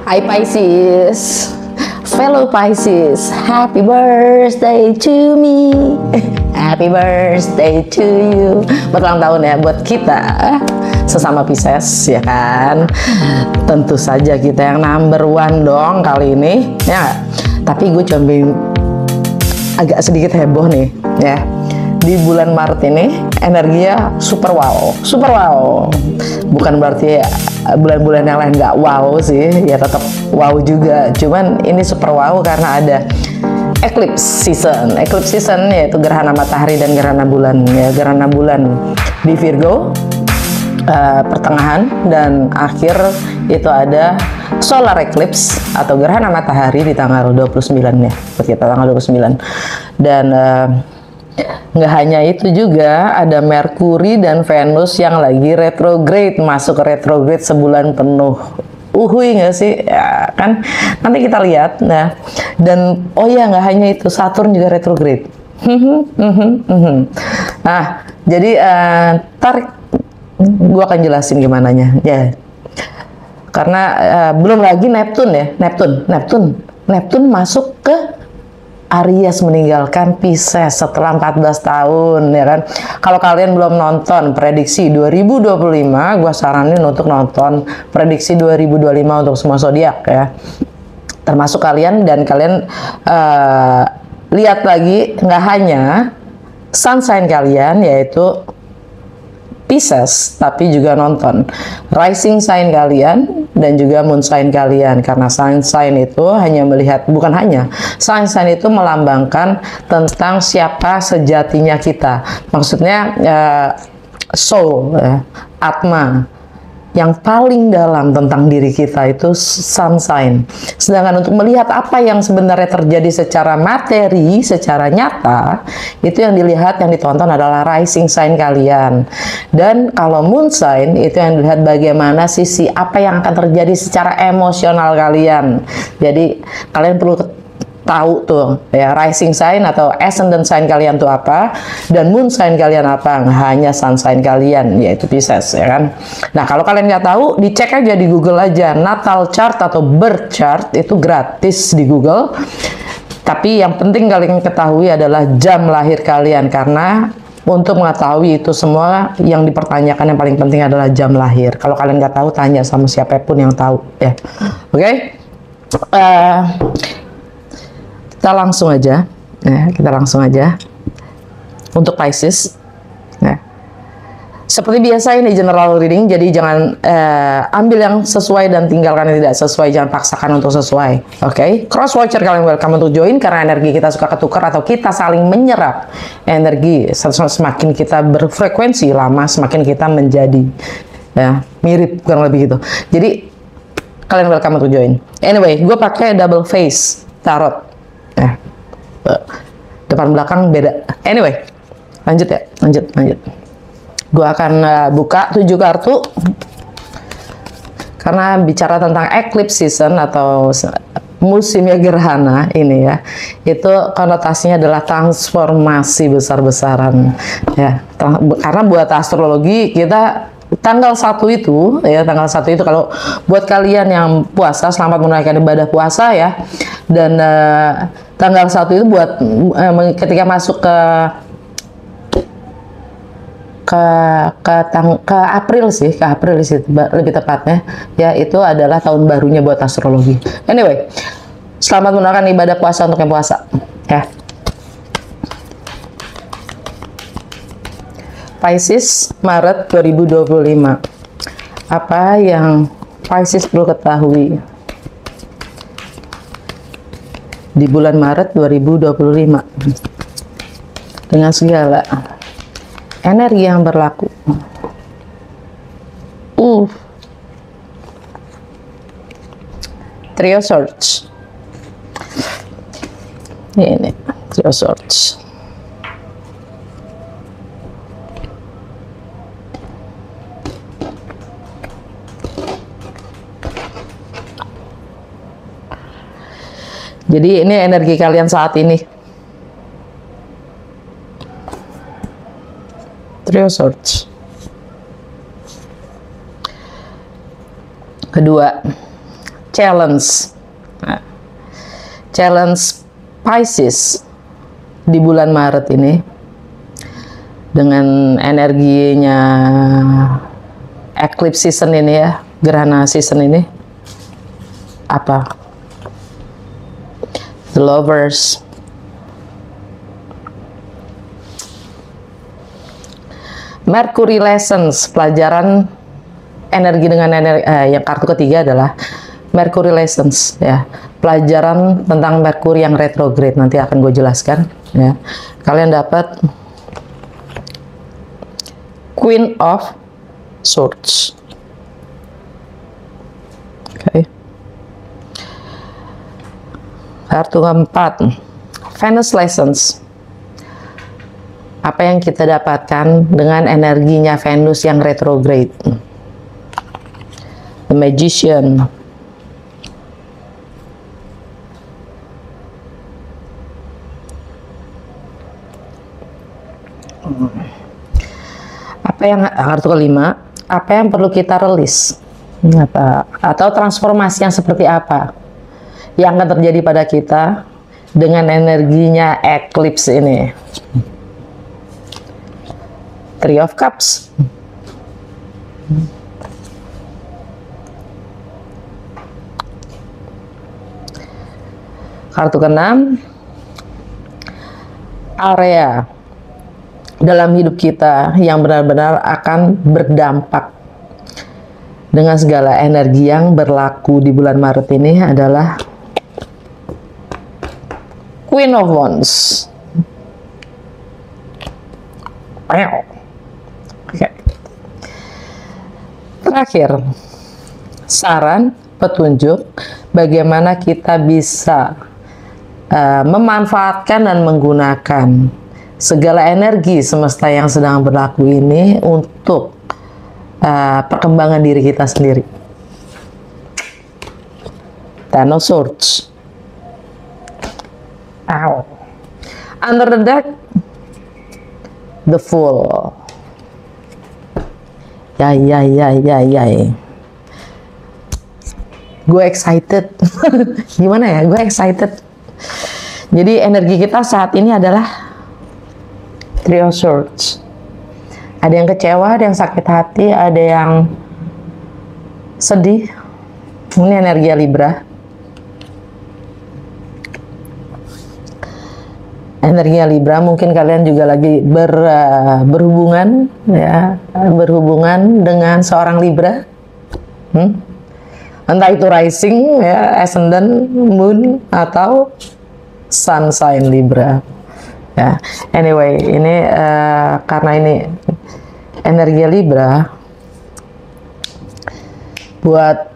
Hai Pisces, fellow Pisces, happy birthday to me, happy birthday to you. Berulang tahun ya buat kita sesama Pisces ya kan. Tentu saja kita yang number one dong kali ini ya. Tapi gue coba agak sedikit heboh nih ya. Di bulan Maret ini energinya super wow, super wow. Bukan berarti bulan-bulan yang lain nggak wow sih, ya tetap wow juga. Cuman ini super wow karena ada eclipse season. Eclipse season yaitu gerhana matahari dan gerhana bulan. Ya, gerhana bulan di Virgo pertengahan dan akhir itu ada solar eclipse atau gerhana matahari di tanggal 29 ya. Kita tanggal 29 dan nggak hanya itu juga ada Merkuri dan Venus yang lagi retrograde, masuk ke retrograde sebulan penuh. Uhui nggak sih ya, kan nanti kita lihat. Nah dan oh ya nggak hanya itu, Saturn juga retrograde. Nah jadi tarik gue akan jelasin gimana nya ya, karena belum lagi Neptune ya, Neptune masuk ke Aries, meninggalkan Pisces setelah 14 tahun ya kan. Kalau kalian belum nonton prediksi 2025, gue saranin untuk nonton prediksi 2025 untuk semua zodiak ya, termasuk kalian. Dan kalian lihat lagi nggak hanya sun sign kalian yaitu Pisces, tapi juga nonton rising sign kalian dan juga moon sign kalian, karena sign itu hanya melihat, bukan hanya sign itu melambangkan tentang siapa sejatinya kita, maksudnya soul, atma yang paling dalam tentang diri kita itu sun sign. Sedangkan untuk melihat apa yang sebenarnya terjadi secara materi, secara nyata, itu yang dilihat, yang ditonton adalah rising sign kalian. Dan kalau moon sign itu yang dilihat bagaimana sisi apa yang akan terjadi secara emosional kalian. Jadi kalian perlu tahu tuh ya, rising sign atau ascendant sign kalian tuh apa dan moon sign kalian apa, nggak hanya sun sign kalian yaitu Pisces ya kan. Nah kalau kalian nggak tahu, dicek aja di Google aja natal chart atau birth chart, itu gratis di Google. Tapi yang penting kalian ketahui adalah jam lahir kalian, karena untuk mengetahui itu semua yang dipertanyakan yang paling penting adalah jam lahir. Kalau kalian nggak tahu, tanya sama siapapun yang tahu ya. Oke? Kita langsung aja untuk Pisces. Nah, seperti biasa ini general reading, jadi jangan ambil yang sesuai dan tinggalkan yang tidak sesuai, jangan paksakan untuk sesuai. Oke? Cross watcher kalian welcome untuk join, karena energi kita suka ketukar atau kita saling menyerap energi. Semakin kita berfrekuensi lama, semakin kita menjadi ya mirip, kurang lebih gitu. Jadi kalian welcome untuk join. Anyway, gue pakai double face tarot. Depan belakang beda. Anyway, lanjut. Gua akan buka 7 kartu karena bicara tentang eclipse season atau musimnya gerhana ini ya. Itu konotasinya adalah transformasi besar-besaran ya. Karena buat astrologi kita tanggal 1 itu ya, tanggal 1 itu kalau buat kalian yang puasa, selamat menunaikan ibadah puasa ya. Dan tanggal 1 itu buat ketika masuk ke April sih, lebih tepatnya ya, itu adalah tahun barunya buat astrologi. Anyway, selamat menunaikan ibadah puasa untuk yang puasa ya. Pisces, Maret 2025. Apa yang Pisces perlu ketahui di bulan Maret 2025 dengan segala energi yang berlaku? Trio Swords. Ini Trio Swords. Jadi ini energi kalian saat ini. Trio Swords. Kedua, challenge. Nah, challenge Pisces di bulan Maret ini dengan energinya eclipse season ini ya, gerhana season ini apa? The Lovers. Mercury Lessons, pelajaran energi dengan energi, yang kartu ketiga adalah Mercury Lessons ya, pelajaran tentang Mercury yang retrograde, nanti akan gue jelaskan ya. Kalian dapat Queen of Swords. Oke. Kartu keempat, Venus Lessons. Apa yang kita dapatkan dengan energinya Venus yang retrograde. The Magician. Apa yang kartu kelima, apa yang perlu kita rilis? Atau transformasi yang seperti apa yang akan terjadi pada kita dengan energinya eclipse ini? Three of Cups. Kartu keenam, area dalam hidup kita yang benar-benar akan berdampak dengan segala energi yang berlaku di bulan Maret ini adalah Queen of Wands. Oke. Terakhir, saran, petunjuk bagaimana kita bisa memanfaatkan dan menggunakan segala energi semesta yang sedang berlaku ini untuk perkembangan diri kita sendiri. Ten of Swords. Under the deck, the Fool. Gue excited. Gimana ya? Gue excited. Jadi energi kita saat ini adalah Three of Swords. Ada yang kecewa, ada yang sakit hati, ada yang sedih. Ini energi Libra. Energi Libra, mungkin kalian juga lagi berhubungan ya, berhubungan dengan seorang Libra. Entah itu rising ya, ascendant, moon, atau sun sign Libra. Ya, anyway, ini karena ini energi Libra, buat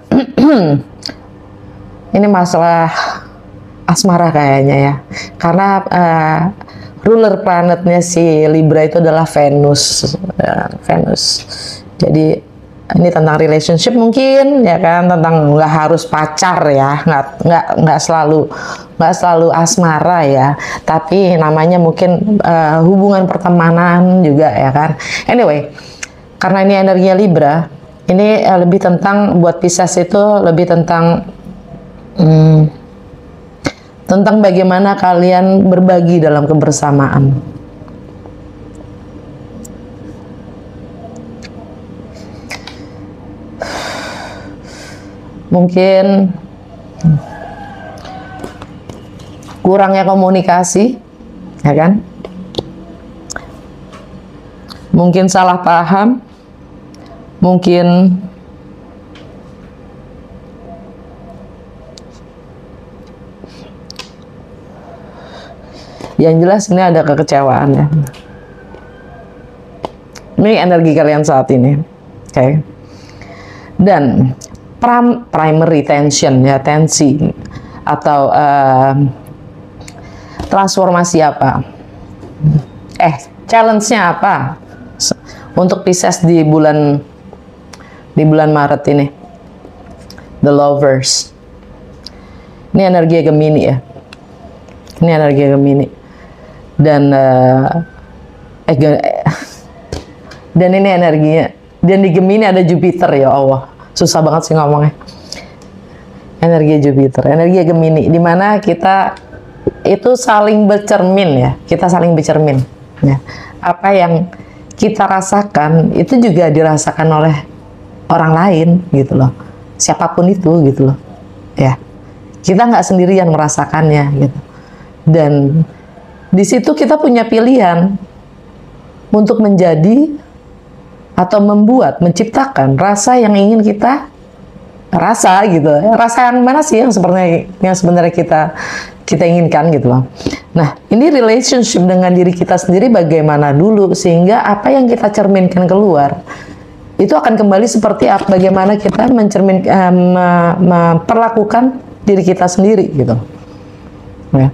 ini masalah asmara kayaknya ya, karena ruler planetnya si Libra itu adalah Venus, ya, Venus. Jadi ini tentang relationship mungkin ya kan, tentang nggak harus pacar ya, nggak selalu asmara ya, tapi namanya mungkin hubungan pertemanan juga ya kan. Anyway, karena ini energinya Libra, ini lebih tentang, buat Pisces itu lebih tentang tentang bagaimana kalian berbagi dalam kebersamaan. Mungkin kurangnya komunikasi, ya kan? Mungkin salah paham, mungkin yang jelas ini ada kekecewaan ya. Ini energi kalian saat ini, oke? Dan primary tension ya, tensi atau transformasi apa? Challenge-nya apa untuk Pisces di bulan Maret ini? The Lovers. Ini energi Gemini ya. Ini energi Gemini. Dan dan ini energinya. Dan di Gemini ada Jupiter, ya Allah. Susah banget sih ngomongnya. Energi Jupiter, energi Gemini, di mana kita itu saling bercermin ya, kita saling bercermin. Ya. Apa yang kita rasakan itu juga dirasakan oleh orang lain gitu loh, siapapun itu gitu loh. Ya, kita nggak sendirian merasakannya gitu. Dan di situ kita punya pilihan untuk menjadi atau membuat, menciptakan rasa yang ingin kita rasa gitu. Rasa yang mana sih yang sebenarnya kita inginkan gitu loh. Nah, ini relationship dengan diri kita sendiri bagaimana dulu, sehingga apa yang kita cerminkan keluar itu akan kembali seperti apa, bagaimana kita memperlakukan diri kita sendiri gitu. Ya.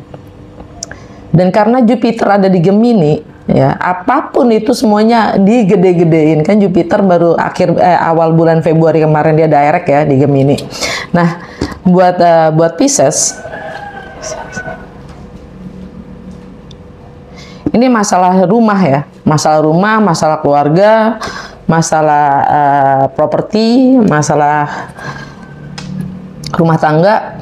Dan karena Jupiter ada di Gemini, ya apapun itu semuanya digede-gedein, kan Jupiter baru awal bulan Februari kemarin dia direct ya di Gemini. Nah, buat Pisces ini masalah rumah ya, masalah keluarga, masalah properti, masalah rumah tangga.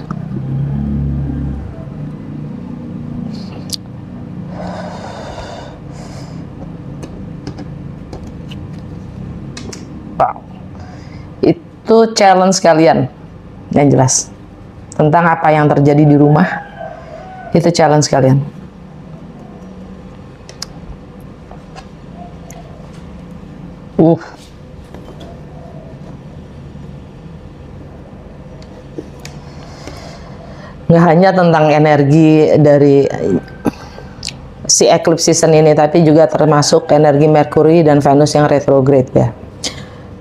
Itu challenge kalian yang jelas tentang apa yang terjadi di rumah. Itu challenge kalian. Nggak hanya tentang energi dari si eclipse season ini, tapi juga termasuk energi Merkuri dan Venus yang retrograde ya.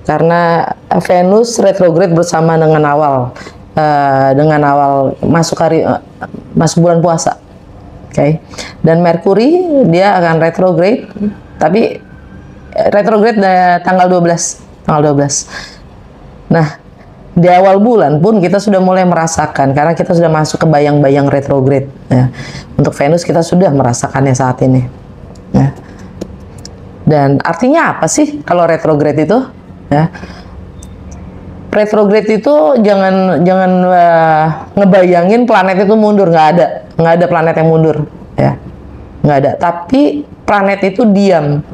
Karena Venus retrograde bersama dengan awal masuk bulan puasa, oke. Dan Merkuri dia akan retrograde, tapi retrograde tanggal 12. Nah, di awal bulan pun kita sudah mulai merasakan, karena kita sudah masuk ke bayang-bayang retrograde ya. Untuk Venus kita sudah merasakannya saat ini ya. Dan artinya apa sih kalau retrograde itu ya? Retrograde itu jangan ngebayangin planet itu mundur, nggak ada planet yang mundur ya, nggak ada. Tapi planet itu diam,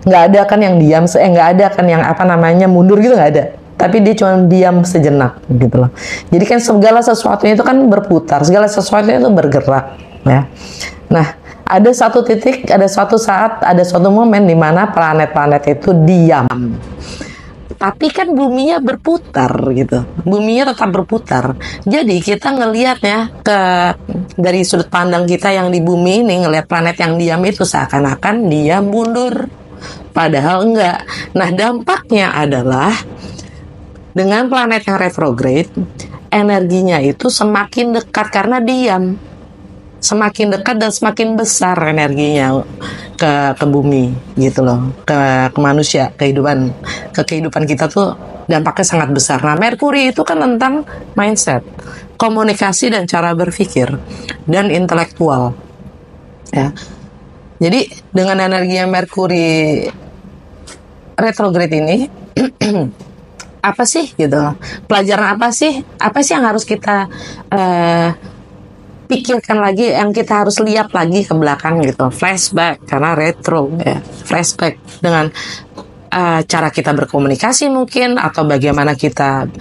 nggak ada kan yang diam, nggak ada kan yang mundur gitu, nggak ada. Tapi dia cuma diam sejenak gitu loh. Jadi kan segala sesuatunya itu kan berputar, segala sesuatunya itu bergerak ya. Nah, ada satu titik, ada suatu saat, ada suatu momen di mana planet-planet itu diam. Tapi kan buminya berputar gitu, buminya tetap berputar. Jadi kita ngelihatnya dari sudut pandang kita yang di bumi ini, ngelihat planet yang diam itu seakan-akan dia mundur, padahal enggak. Nah, dampaknya adalah dengan planet yang retrograde, energinya itu semakin dekat karena diam, semakin dekat dan semakin besar energinya ke bumi gitu loh, ke manusia, kehidupan kita tuh dampaknya sangat besar. Nah, Merkuri itu kan tentang mindset, komunikasi dan cara berpikir dan intelektual ya. Jadi dengan energi Merkuri retrograde ini apa sih gitu, pelajaran apa sih yang harus kita pikirkan lagi, yang kita harus lihat lagi ke belakang gitu, flashback karena retro ya, flashback dengan cara kita berkomunikasi mungkin, atau bagaimana kita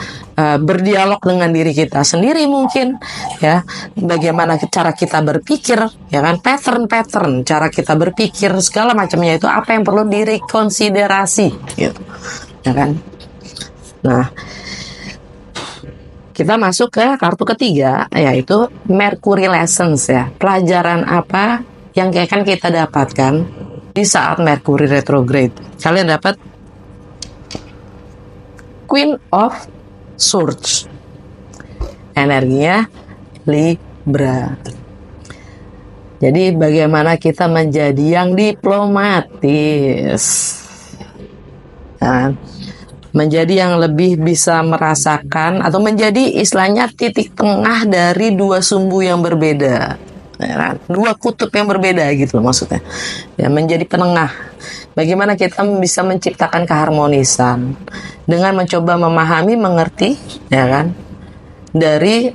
berdialog dengan diri kita sendiri mungkin ya, bagaimana cara kita berpikir ya kan, pattern cara kita berpikir segala macamnya itu apa yang perlu direkonsiderasi gitu ya kan. Nah, kita masuk ke kartu ketiga, yaitu Mercury Lessons ya. Pelajaran apa yang akan kita dapatkan di saat Mercury retrograde? Kalian dapat Queen of Swords. Energinya Libra. Jadi bagaimana kita menjadi yang diplomatis. Nah, menjadi yang lebih bisa merasakan, atau menjadi istilahnya titik tengah dari dua sumbu yang berbeda ya, dua kutub yang berbeda gitu loh maksudnya ya, menjadi penengah. Bagaimana kita bisa menciptakan keharmonisan dengan mencoba memahami, mengerti ya kan, dari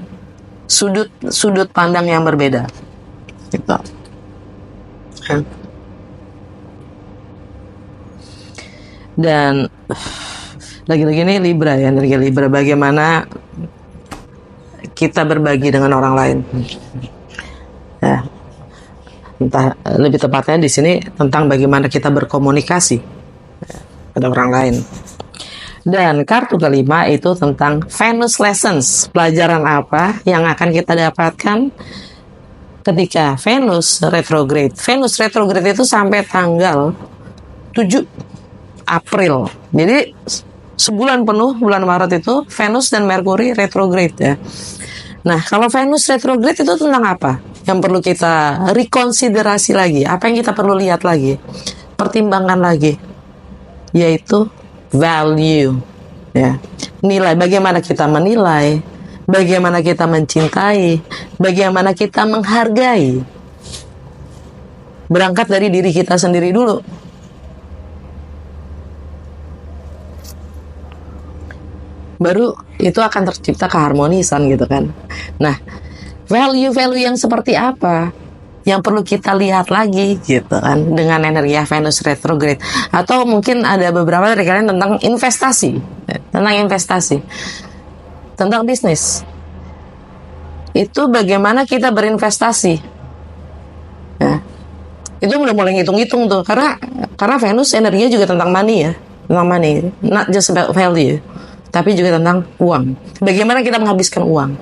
sudut pandang yang berbeda. Gitu. Dan lagi-lagi ini Libra ya, energi Libra, bagaimana kita berbagi dengan orang lain. Ya, entah lebih tepatnya di sini tentang bagaimana kita berkomunikasi pada orang lain. Dan kartu kelima itu tentang Venus Lessons, pelajaran apa yang akan kita dapatkan ketika Venus retrograde. Venus retrograde itu sampai tanggal 7 April. Jadi sebulan penuh, bulan Maret itu Venus dan Merkuri retrograde ya. Nah, kalau Venus retrograde itu tentang apa? Yang perlu kita rekonsiderasi lagi, apa yang kita perlu lihat lagi, pertimbangkan lagi, yaitu value ya. Nilai, bagaimana kita menilai, bagaimana kita mencintai, bagaimana kita menghargai. Berangkat dari diri kita sendiri dulu. Baru itu akan tercipta keharmonisan gitu kan. Nah, value-value yang seperti apa yang perlu kita lihat lagi gitu kan dengan energi Venus retrograde. Atau mungkin ada beberapa dari kalian tentang investasi, tentang bisnis. Itu bagaimana kita berinvestasi ya. Itu udah mulai ngitung-ngitung tuh, karena Venus energinya juga tentang money ya, tentang money, not just about value, tapi juga tentang uang. Bagaimana kita menghabiskan uang,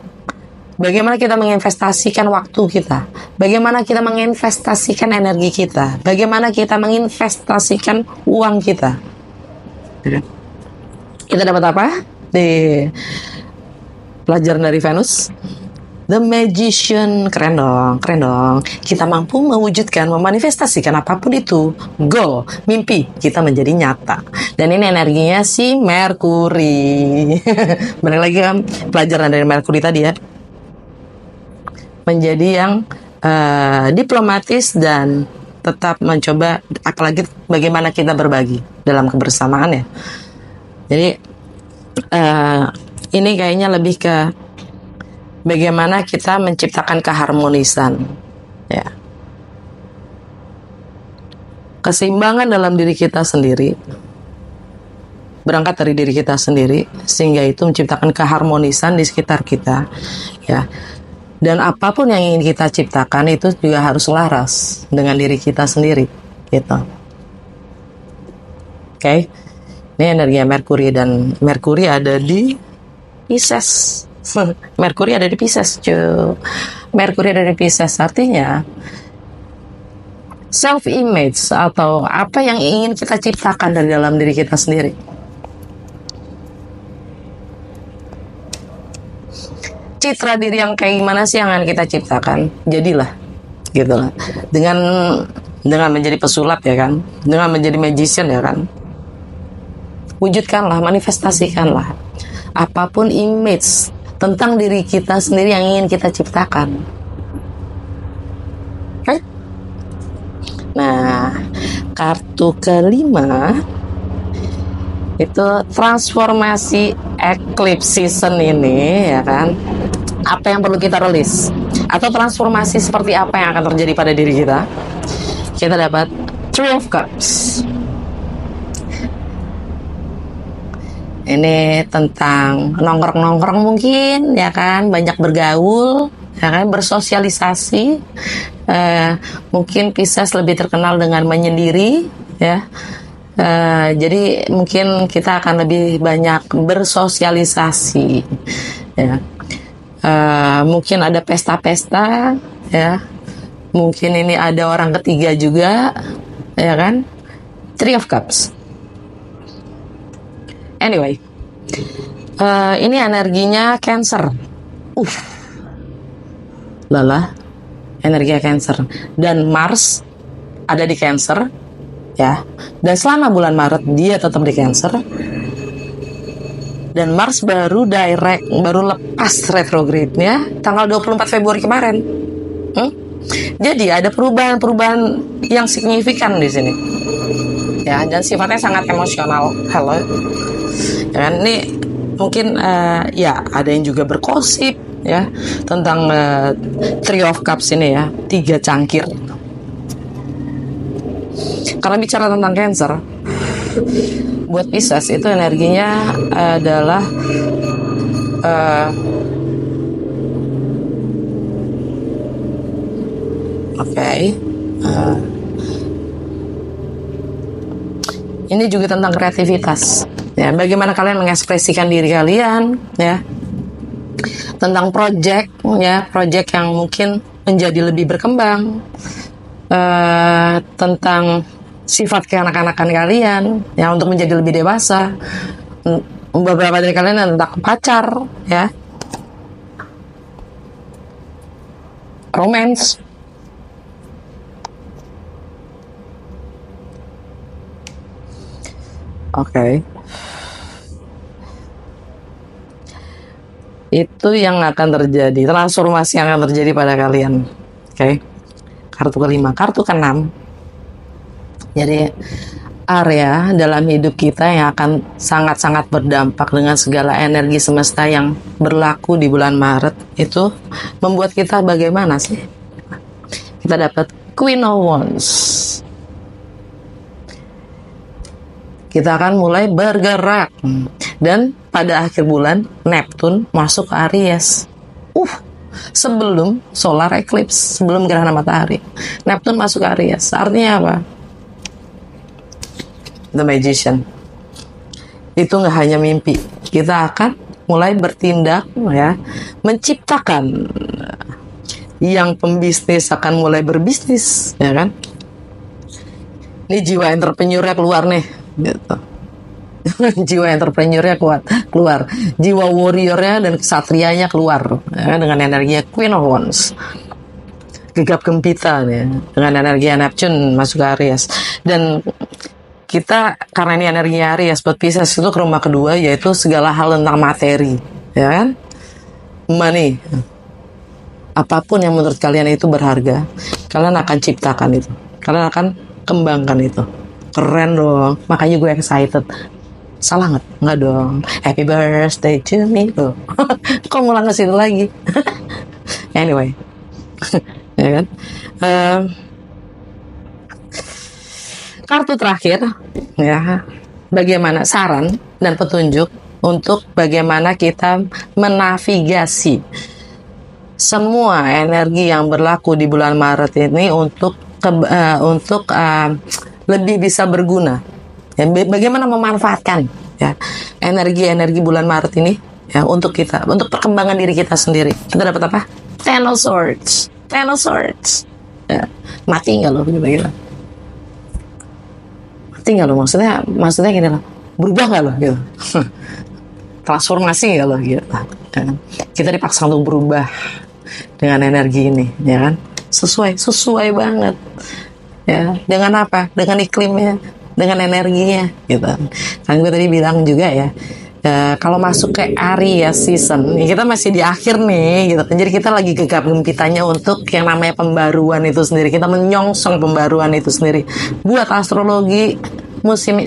bagaimana kita menginvestasikan waktu kita, bagaimana kita menginvestasikan energi kita, bagaimana kita menginvestasikan uang kita. Kita dapat apa di pelajaran dari Venus? The Magician. Keren dong. Kita mampu mewujudkan, memanifestasikan apapun itu, goal, mimpi kita menjadi nyata. Dan ini energinya si Merkuri. Balik lagi kan pelajaran dari Merkuri tadi ya, menjadi yang diplomatis dan tetap mencoba, apalagi bagaimana kita berbagi dalam kebersamaan ya. Jadi ini kayaknya lebih ke bagaimana kita menciptakan keharmonisan ya, keseimbangan dalam diri kita sendiri, berangkat dari diri kita sendiri, sehingga itu menciptakan keharmonisan di sekitar kita ya. Dan apapun yang ingin kita ciptakan itu juga harus selaras dengan diri kita sendiri gitu. Oke. Ini energi Merkuri, dan Merkuri ada di Pisces. Merkuri ada di Pisces, cuy. Merkuri ada di Pisces, artinya self image atau apa yang ingin kita ciptakan dari dalam diri kita sendiri. Citra diri yang kayak gimana sih yang akan kita ciptakan? Jadilah, gitu lah. Dengan menjadi pesulap ya kan, dengan menjadi magician ya kan. Wujudkanlah, manifestasikanlah apapun image tentang diri kita sendiri yang ingin kita ciptakan. Okay? Nah, kartu kelima itu transformasi eclipse season ini ya kan. Apa yang perlu kita rilis, atau transformasi seperti apa yang akan terjadi pada diri kita? Kita dapat Three of Cups. Ini tentang nongkrong-nongkrong mungkin ya kan, banyak bergaul ya kan, bersosialisasi. Mungkin Pisces lebih terkenal dengan menyendiri ya. Jadi mungkin kita akan lebih banyak bersosialisasi ya. Mungkin ada pesta-pesta ya. Mungkin ini ada orang ketiga juga ya kan. Three of Cups. Anyway, ini energinya Cancer. Lala, energinya Cancer. Dan Mars ada di Cancer, ya. Dan selama bulan Maret dia tetap di Cancer. Dan Mars baru lepas retrograde-nya tanggal 24 Februari kemarin. Jadi ada perubahan-perubahan yang signifikan di sini. Ya, dan sifatnya sangat emosional. Halo. Ya kan, ini mungkin ya ada yang juga bergosip ya tentang Three of Cups ini ya, 3 cangkir. Karena bicara tentang Cancer, buat Pisces itu energinya adalah ini juga tentang kreativitas ya, bagaimana kalian mengekspresikan diri kalian ya, tentang project ya, project yang mungkin menjadi lebih berkembang, tentang sifat kekanak-kanakan kalian ya untuk menjadi lebih dewasa. Beberapa dari kalian tentang pacar ya, romance. Itu yang akan terjadi, transformasi yang akan terjadi pada kalian. Kartu kelima, kartu keenam. Jadi area dalam hidup kita yang akan sangat-sangat berdampak dengan segala energi semesta yang berlaku di bulan Maret itu membuat kita bagaimana sih? Kita dapat Queen of Wands. Kita akan mulai bergerak. Dan pada akhir bulan, Neptune masuk ke Aries. Sebelum solar eclipse, sebelum gerhana matahari. Neptune masuk ke Aries. Artinya apa? The Magician. Itu nggak hanya mimpi. Kita akan mulai bertindak ya, menciptakan. Yang pembisnis akan mulai berbisnis, ya kan? Ini jiwa entrepreneurnya keluar nih. Gitu. Jiwa entrepreneurnya keluar, jiwa warriornya dan kesatrianya keluar ya, dengan energi Queen of Wands, gegap gempita nih, dengan energi Neptune masuk ke Aries. Dan kita karena ini energinya Aries buat Pisces itu ke rumah kedua, yaitu segala hal tentang materi ya kan, money. Apapun yang menurut kalian itu berharga, kalian akan ciptakan itu, kalian akan kembangkan itu. Keren dong, makanya gue excited. Salah nggak dong? Happy birthday to me loh. Kok ngulang ke situ lagi? Anyway, ya kan? Kartu terakhir, ya. Bagaimana saran dan petunjuk untuk bagaimana kita menavigasi semua energi yang berlaku di bulan Maret ini untuk lebih bisa berguna. Ya, bagaimana memanfaatkan ya energi-energi bulan Maret ini ya untuk kita, untuk perkembangan diri kita sendiri. Kita dapat apa? Ten of Swords. Ya, mati nggak lo? Gimana? Mati nggak lo? Maksudnya gini loh. Berubah nggak lo? Gitu. Transformasi nggak lo? Gitu. Ya, kita dipaksa untuk berubah dengan energi ini, ya kan? Sesuai banget. Ya, dengan apa? Dengan iklimnya, dengan energinya, gitu. Kan gue tadi bilang juga ya, kalau masuk ke Aries season, ya kita masih di akhir nih, gitu. Jadi kita lagi gegap gempitanya untuk yang namanya pembaruan itu sendiri. Kita menyongsong pembaruan itu sendiri. Buat astrologi musim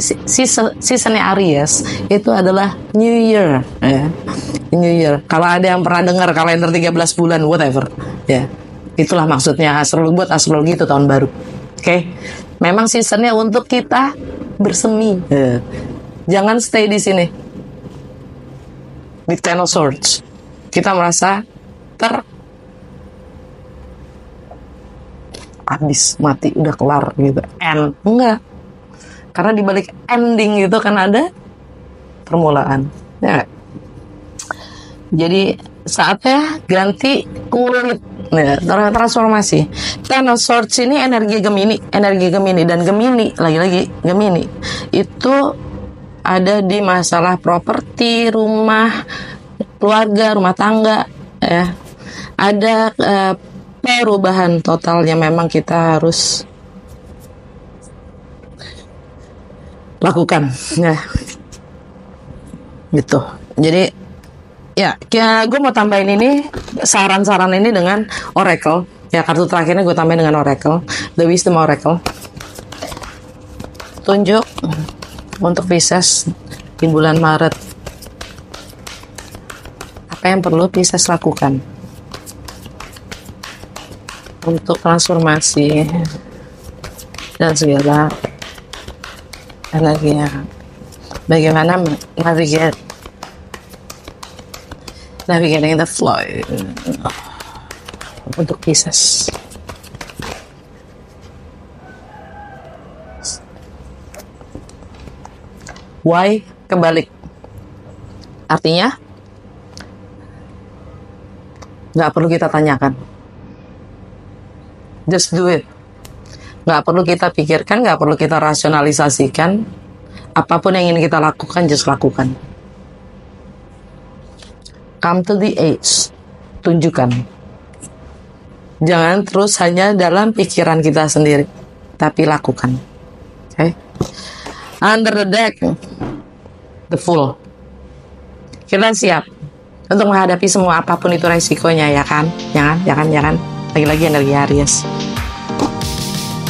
seasonnya Aries itu adalah New Year, ya. New Year. Kalau ada yang pernah dengar kalender 13 bulan, whatever, ya. Itulah maksudnya buat astrologi itu tahun baru. Memang seasonnya untuk kita bersemi. Jangan stay di sini. Di Ten of Swords, kita merasa habis, mati, udah kelar gitu. Enggak. Karena di balik ending itu kan ada permulaan. Ya. Jadi saatnya ganti kulit. Ya, transformasi. Ten of Swords ini energi Gemini dan Gemini lagi-lagi Gemini itu ada di masalah properti, rumah, keluarga, rumah tangga, ya. Ada perubahan totalnya memang kita harus lakukan, ya. Gitu. Jadi ya, gue mau tambahin ini saran-saran ini dengan Oracle. Ya, kartu terakhirnya gue tambahin dengan Oracle, The Wisdom Oracle. Tunjuk untuk Pisces di bulan Maret Apa yang perlu Pisces lakukan untuk transformasi dan segala energinya? Bagaimana navigating the flow untuk Pisces? Why kebalik? Artinya nggak perlu kita tanyakan, just do it. Nggak perlu kita pikirkan, nggak perlu kita rasionalisasikan. Apapun yang ingin kita lakukan, just lakukan. Come to the edge, tunjukkan. Jangan terus hanya dalam pikiran kita sendiri, tapi lakukan. Okay? Under the deck, the Fool. Kita siap untuk menghadapi semua apapun itu resikonya, ya kan? Jangan. Lagi-lagi energi Aries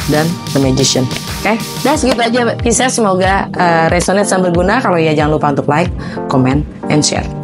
dan The Magician. Oke, dan segitu aja Pisces. Semoga resonate dan berguna. Kalau ya, jangan lupa untuk like, comment, and share.